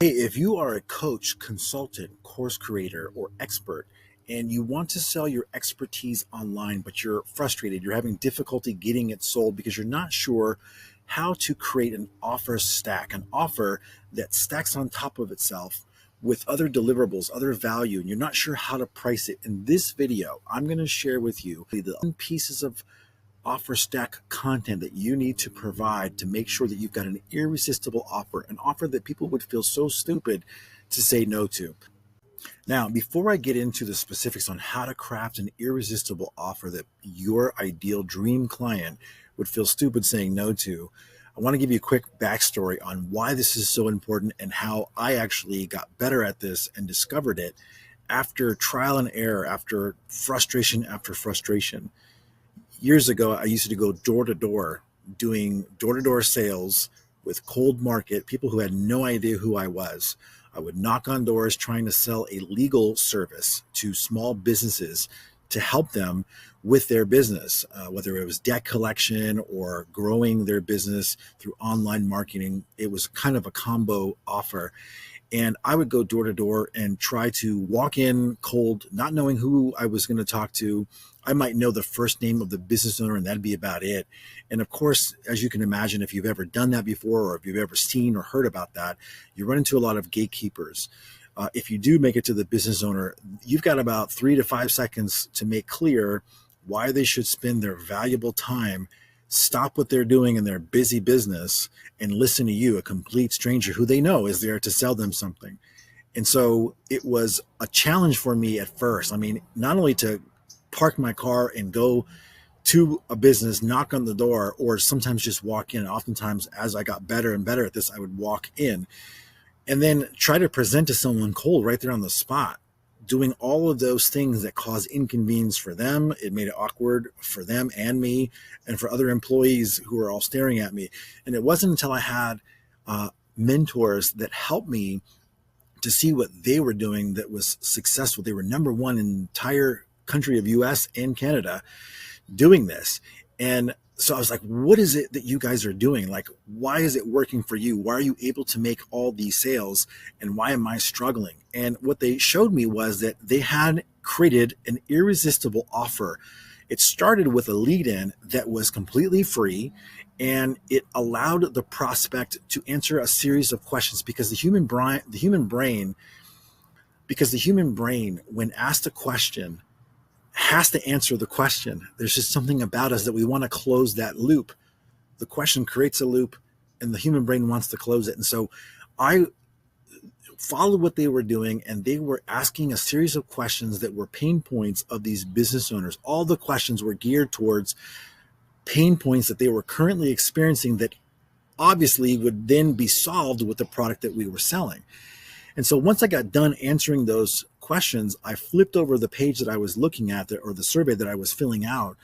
Hey, if you are a coach, consultant, course creator, or expert, and you want to sell your expertise online, but you're frustrated, you're having difficulty getting it sold because you're not sure how to create an offer stack, an offer that stacks on top of itself with other deliverables, other value, and you're not sure how to price it. In this video, I'm going to share with you the pieces of offer stack content that you need to provide to make sure that you've got an irresistible offer, an offer that people would feel so stupid to say no to. Now, before I get into the specifics on how to craft an irresistible offer that your ideal dream client would feel stupid saying no to, I want to give you a quick backstory on why this is so important and how I actually got better at this and discovered it after trial and error, after frustration after frustration. Years ago, I used to go door to door, doing door to door sales with cold market, people who had no idea who I was. I would knock on doors trying to sell a legal service to small businesses to help them with their business, whether it was debt collection or growing their business through online marketing. It was kind of a combo offer. And I would go door to door and try to walk in cold, not knowing who I was going to talk to. I might know the first name of the business owner and that'd be about it. And of course, as you can imagine, if you've ever done that before, or if you've ever seen or heard about that, you run into a lot of gatekeepers. If you do make it to the business owner, you've got about 3 to 5 seconds to make clear why they should spend their valuable time, stop what they're doing in their busy business, and listen to you, a complete stranger who they know is there to sell them something. And so it was a challenge for me at first. I mean, not only to park my car and go to a business, knock on the door, or sometimes just walk in. Oftentimes, as I got better and better at this, I would walk in and then try to present to someone cold right there on the spot, doing all of those things that cause inconvenience for them. It made it awkward for them and me and for other employees who were all staring at me. And it wasn't until I had mentors that helped me to see what they were doing that was successful. They were number one in the entire country of US and Canada doing this. And so I was like, what is it that you guys are doing? Like, why is it working for you? Why are you able to make all these sales? And why am I struggling? And what they showed me was that they had created an irresistible offer. It started with a lead-in that was completely free, and it allowed the prospect to answer a series of questions because the human brain, when asked a question, has to answer the question. There's just something about us that we want to close that loop. The question creates a loop and the human brain wants to close it. And so I followed what they were doing, and they were asking a series of questions that were pain points of these business owners. All the questions were geared towards pain points that they were currently experiencing that obviously would then be solved with the product that we were selling. And so once I got done answering those questions, I flipped over the page that I was looking at, or the survey that I was filling out.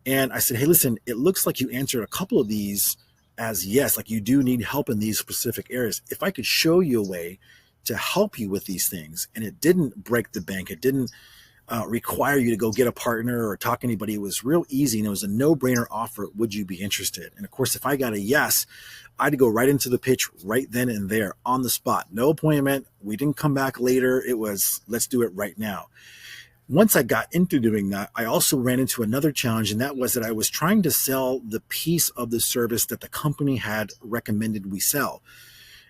And I said, hey, listen, it looks like you answered a couple of these as yes, like you do need help in these specific areas. If I could show you a way to help you with these things, and it didn't break the bank, it didn't require you to go get a partner or talk to anybody. It was real easy, and it was a no-brainer offer. Would you be interested? And of course, if I got a yes, I'd go right into the pitch right then and there on the spot. No appointment. We didn't come back later. It was, let's do it right now. Once I got into doing that, I also ran into another challenge, and that was that I was trying to sell the piece of the service that the company had recommended we sell.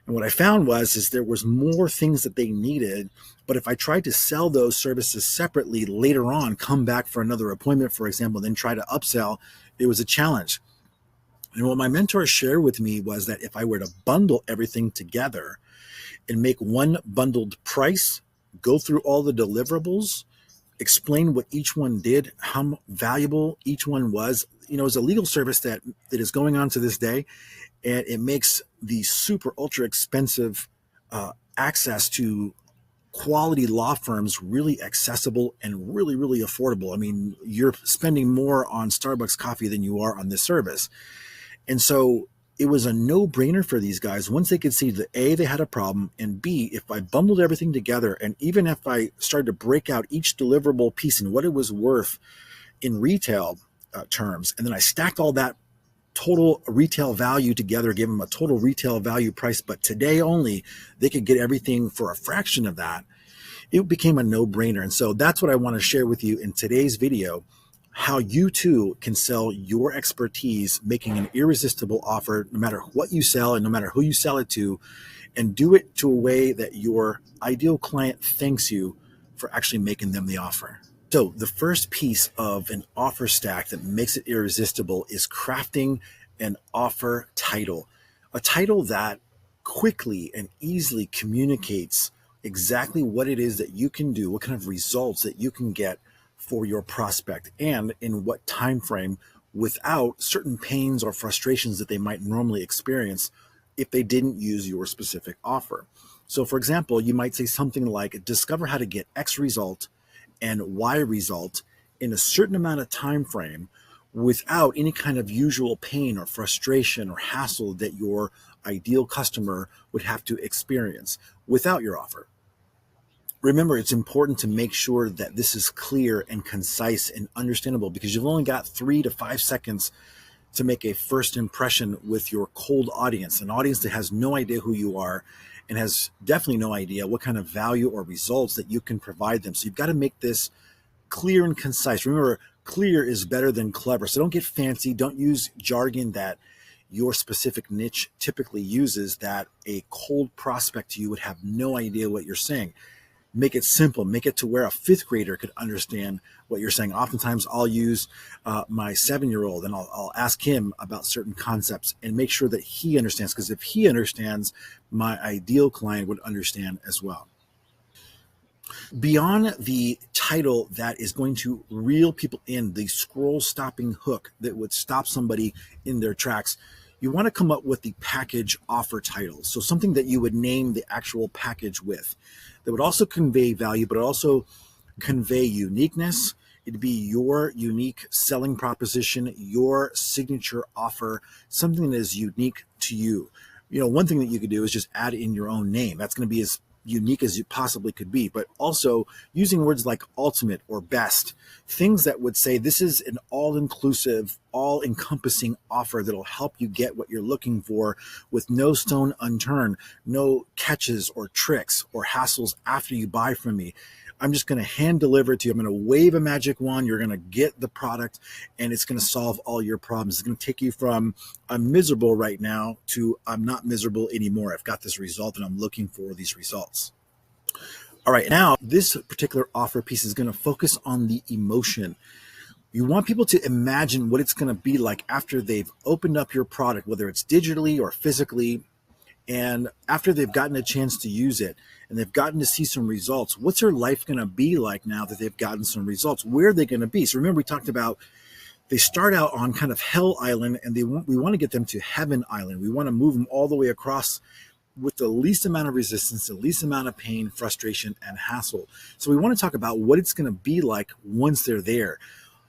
And what I found is there was more things that they needed, but if I tried to sell those services separately later on, come back for another appointment, for example, then try to upsell, it was a challenge. And what my mentor shared with me was that if I were to bundle everything together and make one bundled price, go through all the deliverables, explain what each one did, how valuable each one was. You know, it's a legal service that is going on to this day, and it makes the super ultra expensive access to quality law firms really accessible and really, really affordable. I mean, you're spending more on Starbucks coffee than you are on this service. And so it was a no-brainer for these guys once they could see that A, they had a problem, and B, if I bundled everything together, and even if I started to break out each deliverable piece and what it was worth in retail terms, and then I stacked all that total retail value together, gave them a total retail value price, but today only they could get everything for a fraction of that, it became a no-brainer. And so that's what I want to share with you in today's video, how you too can sell your expertise, making an irresistible offer no matter what you sell and no matter who you sell it to, and do it to a way that your ideal client thanks you for actually making them the offer. So the first piece of an offer stack that makes it irresistible is crafting an offer title, a title that quickly and easily communicates exactly what it is that you can do, what kind of results that you can get for your prospect, and in what time frame, without certain pains or frustrations that they might normally experience if they didn't use your specific offer. So for example, you might say something like, discover how to get X result and Y result in a certain amount of time frame without any kind of usual pain or frustration or hassle that your ideal customer would have to experience without your offer. Remember, it's important to make sure that this is clear and concise and understandable, because you've only got 3 to 5 seconds to make a first impression with your cold audience, an audience that has no idea who you are and has definitely no idea what kind of value or results that you can provide them. So you've got to make this clear and concise. Remember, clear is better than clever. So don't get fancy. Don't use jargon that your specific niche typically uses that a cold prospect to you would have no idea what you're saying. Make it simple. Make it to where a fifth grader could understand what you're saying. Oftentimes I'll use my 7-year-old and I'll ask him about certain concepts and make sure that he understands, because if he understands, my ideal client would understand as well. Beyond the title that is going to reel people in, the scroll stopping hook that would stop somebody in their tracks, you want to come up with the package offer title. So something that you would name the actual package with, that would also convey value, but also convey uniqueness. It'd be your unique selling proposition, your signature offer, something that is unique to you. You know, one thing that you could do is just add in your own name. That's going to be as unique as you possibly could be, but also using words like ultimate or best, things that would say this is an all-inclusive, all-encompassing offer that'll help you get what you're looking for with no stone unturned, no catches or tricks or hassles after you buy from me. I'm just going to hand deliver it to you. I'm going to wave a magic wand. You're going to get the product and it's going to solve all your problems. It's going to take you from I'm miserable right now to I'm not miserable anymore. I've got this result and I'm looking for these results. All right, now this particular offer piece is going to focus on the emotion. You want people to imagine what it's going to be like after they've opened up your product, whether it's digitally or physically, and after they've gotten a chance to use it and they've gotten to see some results. What's their life going to be like now that they've gotten some results? Where are they going to be? So remember, we talked about they start out on kind of Hell Island, and we want to get them to Heaven Island. We want to move them all the way across with the least amount of resistance, the least amount of pain, frustration, and hassle. So we want to talk about what it's going to be like once they're there,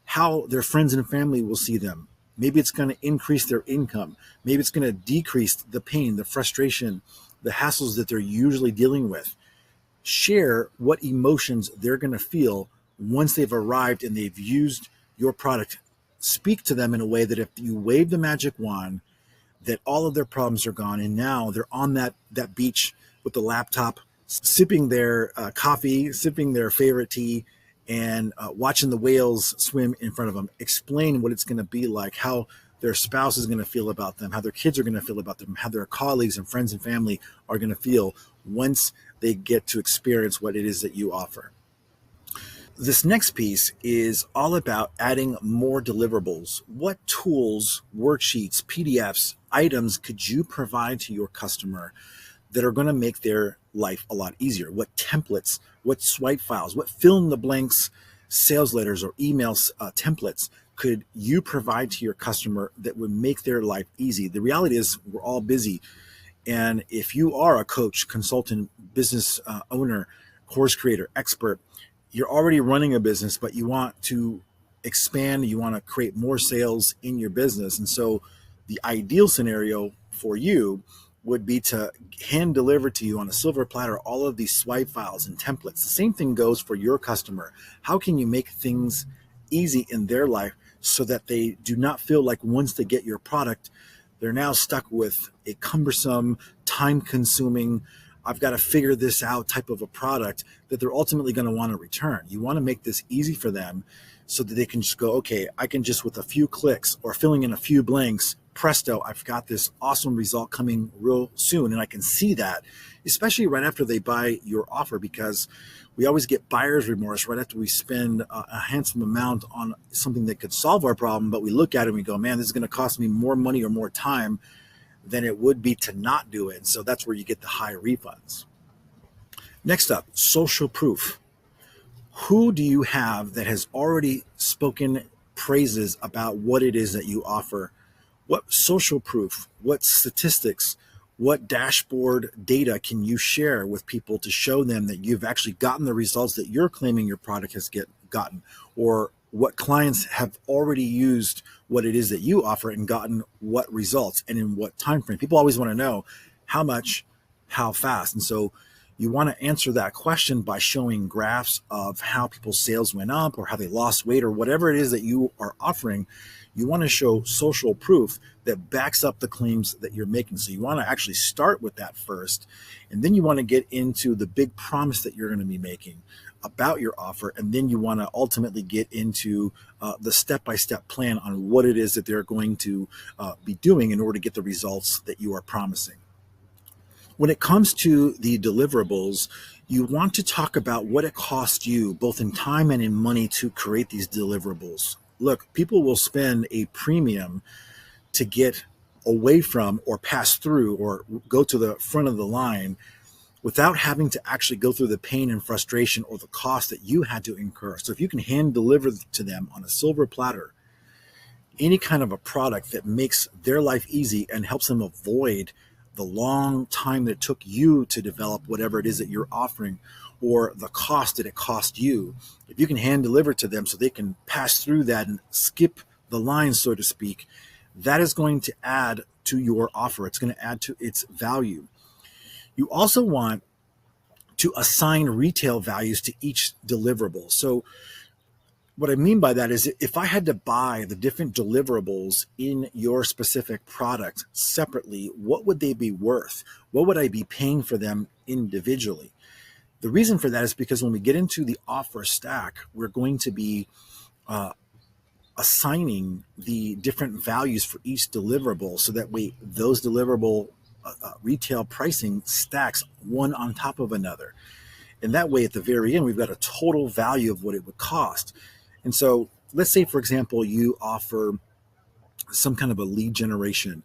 how their friends and family will see them. Maybe it's going to increase their income. Maybe it's going to decrease the pain, the frustration, the hassles that they're usually dealing with. Share what emotions they're going to feel once they've arrived and they've used your product. Speak to them in a way that if you wave the magic wand, that all of their problems are gone, and now they're on that beach with the laptop, sipping their coffee, sipping their favorite tea, and watching the whales swim in front of them. Explain what it's going to be like, how their spouse is going to feel about them, how their kids are going to feel about them, how their colleagues and friends and family are going to feel once they get to experience what it is that you offer. This next piece is all about adding more deliverables. What tools, worksheets, PDFs, items could you provide to your customer that are going to make their life a lot easier? What templates, what swipe files, what fill in the blanks sales letters or emails templates could you provide to your customer that would make their life easy? The reality is we're all busy. And if you are a coach, consultant, business owner, course creator, expert, you're already running a business, but you want to expand, you want to create more sales in your business. And so the ideal scenario for you would be to hand deliver to you on a silver platter all of these swipe files and templates. The same thing goes for your customer. How can you make things easy in their life so that they do not feel like once they get your product, they're now stuck with a cumbersome, time-consuming, I've got to figure this out type of a product that they're ultimately going to want to return. You want to make this easy for them so that they can just go, okay, I can just with a few clicks or filling in a few blanks, presto, I've got this awesome result coming real soon. And I can see that, especially right after they buy your offer, because we always get buyer's remorse right after we spend a handsome amount on something that could solve our problem. But we look at it and we go, man, this is going to cost me more money or more time than it would be to not do it. And so that's where you get the high refunds. Next up, social proof. Who do you have that has already spoken praises about what it is that you offer? What social proof, what statistics, what dashboard data can you share with people to show them that you've actually gotten the results that you're claiming your product has gotten? Or what clients have already used what it is that you offer and gotten what results and in what time frame? People always want to know how much, how fast. And so you want to answer that question by showing graphs of how people's sales went up or how they lost weight or whatever it is that you are offering. You want to show social proof that backs up the claims that you're making. So you want to actually start with that first, and then you want to get into the big promise that you're going to be making about your offer, and then you want to ultimately get into the step-by-step plan on what it is that they're going to be doing in order to get the results that you are promising. When it comes to the deliverables, you want to talk about what it costs you, both in time and in money, to create these deliverables. Look, people will spend a premium to get away from or pass through or go to the front of the line without having to actually go through the pain and frustration or the cost that you had to incur. So if you can hand deliver to them on a silver platter any kind of a product that makes their life easy and helps them avoid the long time that it took you to develop whatever it is that you're offering, or the cost that it cost you, if you can hand deliver to them so they can pass through that and skip the line, so to speak, that is going to add to your offer. It's going to add to its value. You also want to assign retail values to each deliverable. So what I mean by that is, if I had to buy the different deliverables in your specific product separately, what would they be worth? What would I be paying for them individually? The reason for that is because when we get into the offer stack, we're going to be assigning the different values for each deliverable, so that way those deliverable retail pricing stacks one on top of another. And that way at the very end, we've got a total value of what it would cost. And so let's say, for example, you offer some kind of a lead generation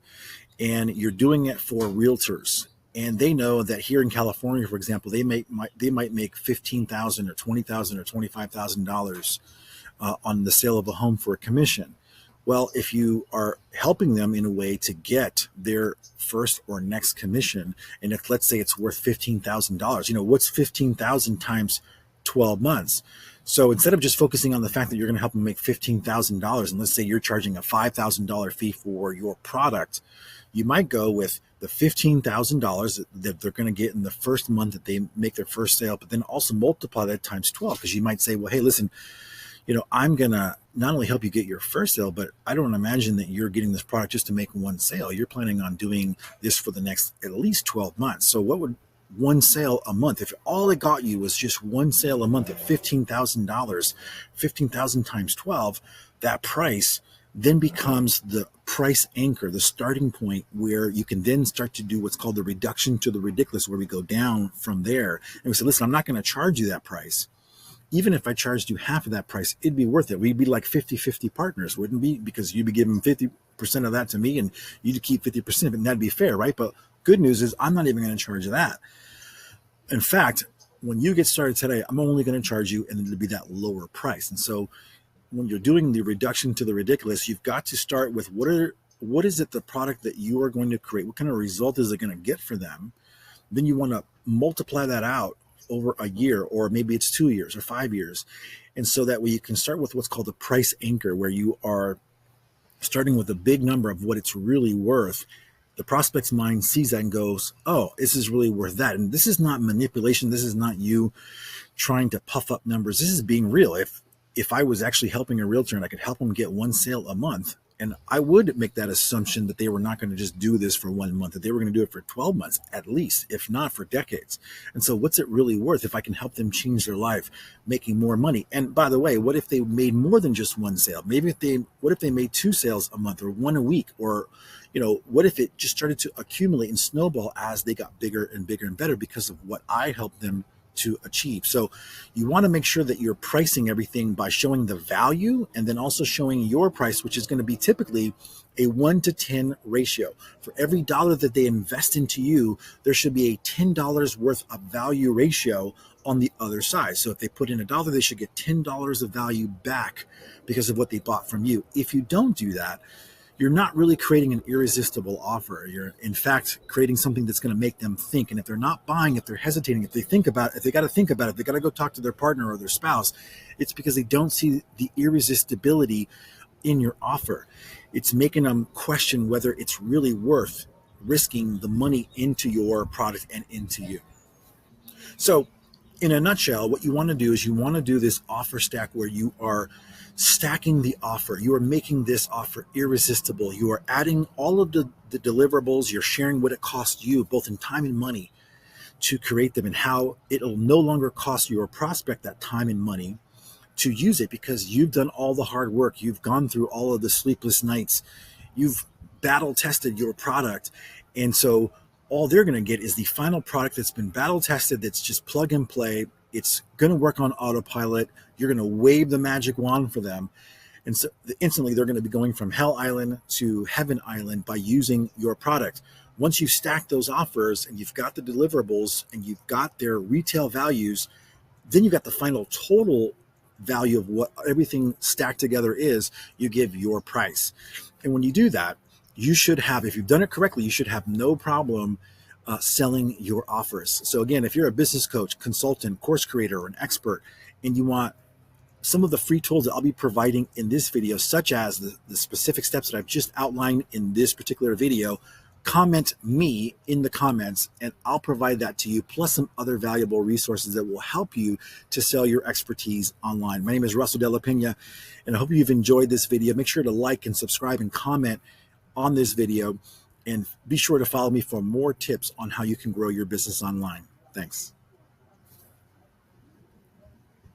and you're doing it for realtors, and they know that here in California, for example, they might make $15,000 or $20,000 or $25,000 on the sale of a home for a commission. Well, if you are helping them in a way to get their first or next commission, and if let's say it's worth $15,000, what's 15,000 times 12 months? So instead of just focusing on the fact that you're going to help them make $15,000, and let's say you're charging a $5,000 fee for your product, you might go with the $15,000 that they're going to get in the first month that they make their first sale, but then also multiply that times 12, because you might say, well, hey, listen, I'm going to not only help you get your first sale, but I don't imagine that you're getting this product just to make one sale. You're planning on doing this for the next at least 12 months. So what would one sale a month, if all it got you was just one sale a month at $15,000, 15,000 times 12, that price then becomes the price anchor, the starting point where you can then start to do what's called the reduction to the ridiculous, where we go down from there. And we say, listen, I'm not going to charge you that price. Even if I charged you half of that price, it'd be worth it. We'd be like 50-50 partners, wouldn't we? Because you'd be giving 50% of that to me and you'd keep 50% of it, and that'd be fair, right? But good news is I'm not even going to charge you that. In fact, when you get started today, I'm only going to charge you, and it'll be that lower price. And so when you're doing the reduction to the ridiculous, you've got to start with what is it, the product that you are going to create? What kind of result is it going to get for them? Then you want to multiply that out over a year, or maybe it's 2 years or 5 years. And so that way you can start with what's called a price anchor, where you are starting with a big number of what it's really worth. The prospect's mind sees that and goes, oh, this is really worth that. And this is not manipulation. This is not you trying to puff up numbers. This is being real. if I was actually helping a realtor and I could help them get one sale a month, and I would make that assumption that they were not going to just do this for 1 month, that they were going to do it for 12 months at least, if not for decades. And so what's it really worth if I can help them change their life, making more money? And by the way, what if they made more than just one sale? What if they made 2 sales a month or 1 a week? Or, what if it just started to accumulate and snowball as they got bigger and bigger and better because of what I helped them to achieve? So you want to make sure that you're pricing everything by showing the value and then also showing your price, which is going to be typically a 1 to 10 ratio. For every dollar that they invest into you, there should be a $10 worth of value ratio on the other side. So if they put in $1, they should get $10 of value back because of what they bought from you. If you don't do that, you're not really creating an irresistible offer. You're, in fact, creating something that's going to make them think. And if they're not buying, if they're hesitating, if they got to think about it, if they got to go talk to their partner or their spouse, it's because they don't see the irresistibility in your offer. It's making them question whether it's really worth risking the money into your product and into you. So in a nutshell, what you want to do is you want to do this offer stack where you are stacking the offer. You are making this offer irresistible. You are adding all of the deliverables. You're sharing what it costs you, both in time and money, to create them, and how it'll no longer cost your prospect that time and money to use it because you've done all the hard work. You've gone through all of the sleepless nights. You've battle tested your product. And so all they're going to get is the final product that's been battle tested, that's just plug and play. It's going to work on autopilot. You're going to wave the magic wand for them. And so instantly they're going to be going from Hell Island to Heaven Island by using your product. Once you stack those offers and you've got the deliverables and you've got their retail values, then you've got the final total value of what everything stacked together is. You give your price. And when you do that, you should have, if you've done it correctly, you should have no problem selling your offers. So again, if you're a business coach, consultant, course creator, or an expert, and you want some of the free tools that I'll be providing in this video, such as the specific steps that I've just outlined in this particular video, comment me in the comments and I'll provide that to you, plus some other valuable resources that will help you to sell your expertise online. My name is Russell de la Peña, and I hope you've enjoyed this video. Make sure to like and subscribe and comment on this video, and be sure to follow me for more tips on how you can grow your business online. Thanks.